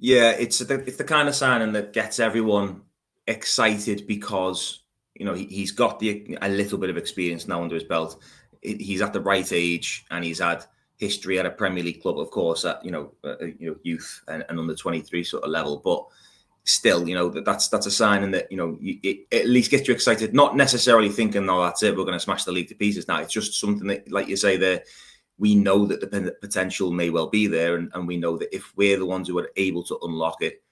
Yeah, it's the kind of signing that gets everyone excited because he's got a little bit of experience now under his belt. He's at the right age and he's had history at a Premier League club, of course, at youth and under 23 sort of level. But still, that's a sign, and that it at least gets you excited. Not necessarily thinking, "No, that's it. We're going to smash the league to pieces now." It's just something that, like you say, there we know that the potential may well be there, and we know that if we're the ones who are able to unlock it,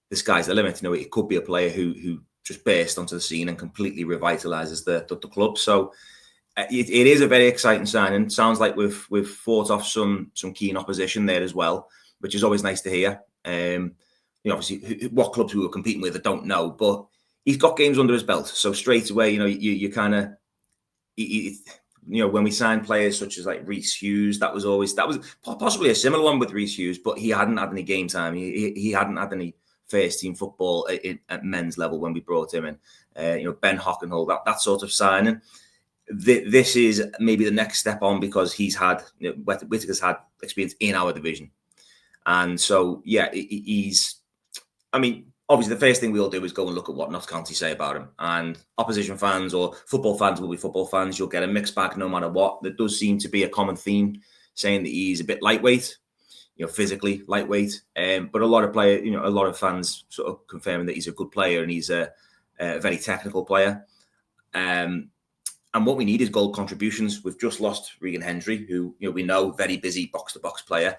the sky's the limit. It could be a player who just burst onto the scene and completely revitalizes the club. So it is a very exciting signing. Sounds like we've fought off some keen opposition there as well, which is always nice to hear. Obviously, what clubs we were competing with, I don't know, but he's got games under his belt. So straight away, you kind of, when we signed players such as like Reece Hughes, that was possibly a similar one with Reece Hughes, but he hadn't had any game time. He hadn't had any first team football at men's level when we brought him in. Ben Hockenhull, that sort of signing. This is maybe the next step on, because Whittaker's had experience in our division. And so, yeah, obviously the first thing we'll do is go and look at what Notts County say about him. And opposition fans or football fans will be football fans. You'll get a mixed bag no matter what. There does seem to be a common theme saying that he's a bit lightweight, physically lightweight. But a lot of fans sort of confirming that he's a good player and he's a very technical player. And what we need is goal contributions. We've just lost Regan Hendry, who we know, very busy box-to-box player.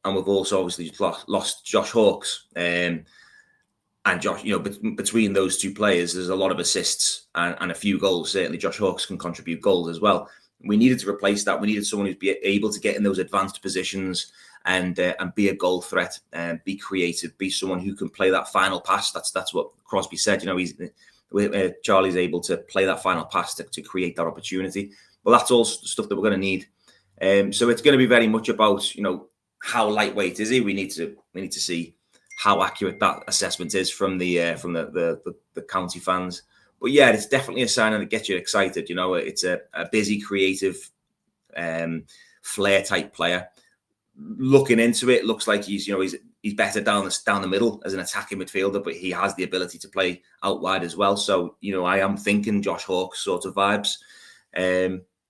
And we've also obviously lost Josh Hawkes. And Josh, between those two players, there's a lot of assists and a few goals. Certainly Josh Hawkes can contribute goals as well. We needed to replace that. We needed someone who'd be able to get in those advanced positions and be a goal threat, and be creative, be someone who can play that final pass. That's what Crosby said. Charlie's able to play that final pass to create that opportunity. Well, that's all stuff that we're going to need. So it's going to be very much about how lightweight is he. We need to see how accurate that assessment is from the county fans. But yeah, it's definitely a sign that gets you excited. It's a busy, creative, flair type player. Looking into it, looks like he's better down the middle as an attacking midfielder, but he has the ability to play out wide as well. So I am thinking Josh Hawkes sort of vibes.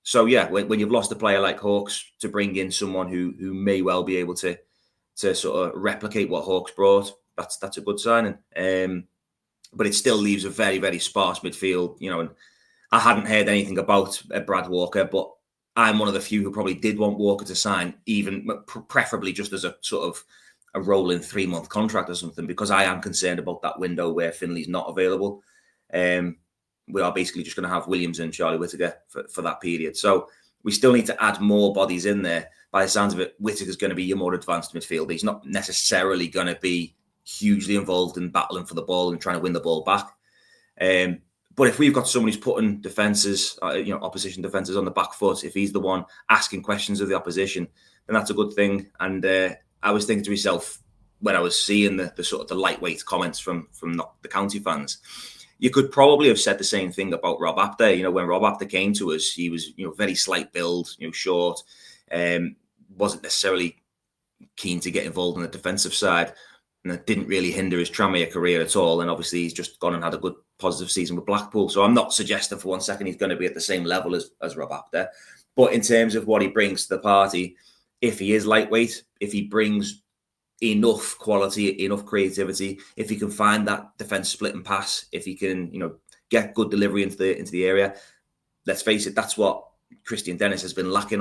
So yeah, when you've lost a player like Hawkes, to bring in someone who may well be able to sort of replicate what Hawkes brought, that's a good signing. But it still leaves a very, very sparse midfield. And I hadn't heard anything about Brad Walker, but I'm one of the few who probably did want Walker to sign, even preferably just as a sort of a rolling 3-month contract or something, because I am concerned about that window where Finley's not available. We are basically just going to have Williams and Charlie Whittaker for that period. So we still need to add more bodies in there. By the sounds of it, Whittaker's going to be your more advanced midfielder. He's not necessarily going to be hugely involved in battling for the ball and trying to win the ball back. But if we've got someone who's putting defences, opposition defences on the back foot, if he's the one asking questions of the opposition, then that's a good thing. And I was thinking to myself, when I was seeing the sort of the lightweight comments from the county fans, you could probably have said the same thing about Rob Apter. When Rob Apter came to us, he was very slight build, short, wasn't necessarily keen to get involved in the defensive side, and it didn't really hinder his Tranmere career at all. And obviously he's just gone and had a good positive season with Blackpool. So I'm not suggesting for one second he's going to be at the same level as Rob Apter. But in terms of what he brings to the party, if he is lightweight, if he brings enough quality, enough creativity, if he can find that defense split and pass, if he can, get good delivery into the area, let's face it, that's what Christian Dennis has been lacking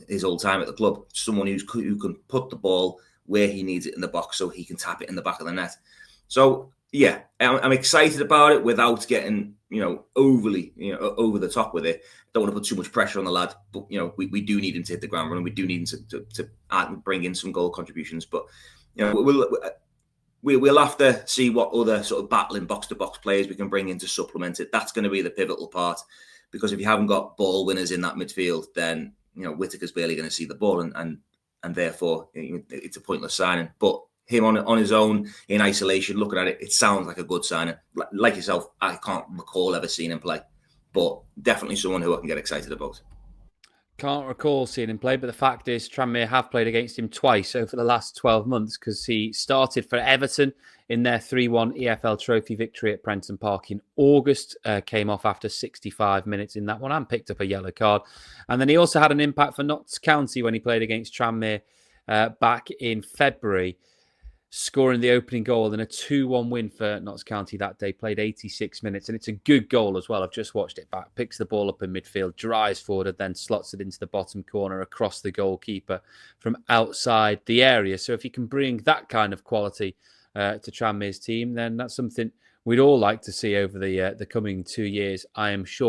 his whole time at the club. Someone who can put the ball where he needs it in the box so he can tap it in the back of the net. So yeah, I'm excited about it without getting overly over the top with it. Don't want to put too much pressure on the lad, but we do need him to hit the ground running. We do need him to bring in some goal contributions, but we'll have to see what other sort of battling box to box players we can bring in to supplement it. That's going to be the pivotal part, because if you haven't got ball winners in that midfield, then Whittaker's barely going to see the ball, and therefore it's a pointless signing. But him on his own in isolation, looking at it, it sounds like a good signing. Like yourself, I can't recall ever seeing him play, but definitely someone who I can get excited about. Can't recall seeing him play, but the fact is Tranmere have played against him twice over the last 12 months because he started for Everton in their 3-1 EFL Trophy victory at Prenton Park in August, came off after 65 minutes in that one and picked up a yellow card. And then he also had an impact for Notts County when he played against Tranmere back in February, scoring the opening goal in a 2-1 win for Notts County that day. Played 86 minutes, and it's a good goal as well. I've just watched it back. Picks the ball up in midfield, drives forward, and then slots it into the bottom corner across the goalkeeper from outside the area. So if you can bring that kind of quality to Tranmere's team, then that's something we'd all like to see over the coming 2 years, I am sure.